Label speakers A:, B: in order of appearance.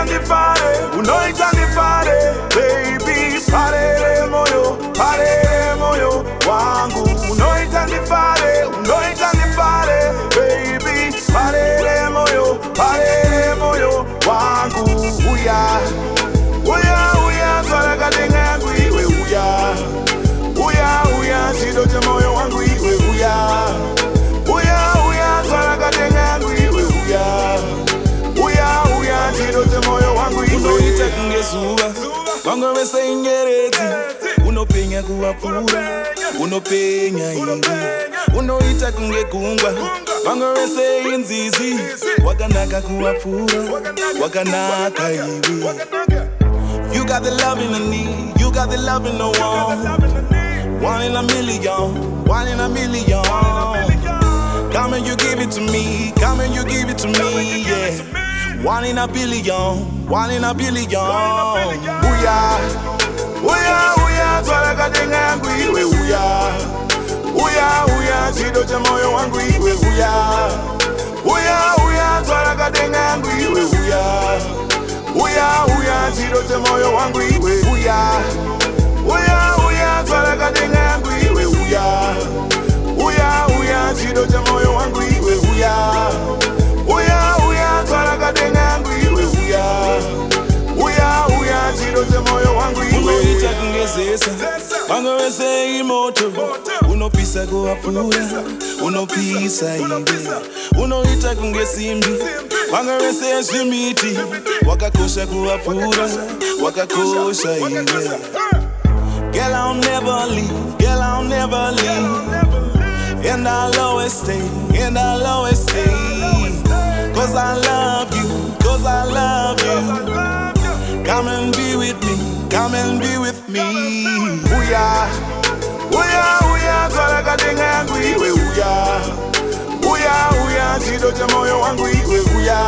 A: unoitandifare, unoitandifare, baby, parere moyo wangu, unoitandifare, unoitandifare, baby, parere moyo wangu, Huya, Huya, Huya, Tsvarakadenga yangu iwe Huya, Huya, Huya, chidoche moyo wangu iwe Huya, Huya, Huya, Tsvarakadenga yangu iwe Huya, Huya, Huya, chidoche moyo wangu iwe.
B: Unoita kungezuva, vangu vese ingerezi, unopenya kuwapura, unopenya ingi. Unoita kungegungwa, vangu vese inzizi, wakanaka kuwapura, wakanaka iwi. You got the love in the need, you got the love in the one. One in a million, one in a million. Come and you give it to me, come and you give it to me, yeah. One in a billion, one in a billion.
A: Huya, Huya, Huya, Tsvarakadenga yangu iwe Huya, Huya, Huya, chidoche moyo wangu iwe Huya, Huya, Huya, Tsvarakadenga yangu iwe Huya, Huya, Huya, chidoche moyo wangu iwe Huya, Huya, Huya, Tsvarakadenga yangu iwe Huya, Huya, Huya, chidoche moyo wangu iwe Huya, Huya, Huya, Tsvarakadenga yangu iwe Huya, Huya, Huya, chidoche moyo wangu iwe.
B: Unoita kungezesa, vangu vese imoto, unopisa kuwapura, unopisa iwe. Unoita kungesimbi, vangu vese zvimiti, wakakosha kuwapura, wakakosha iwe. Girl, I'll never leave, girl, I'll never leave. And I'll always stay, and I'll always stay. Cause I love you, cause I love you. Come and be with me, come and be with me.
A: Huya, Huya, Huya, Tsvarakadenga yangu iwe Huya, Huya, Huya, chidoche moyo wangu iwe Huya.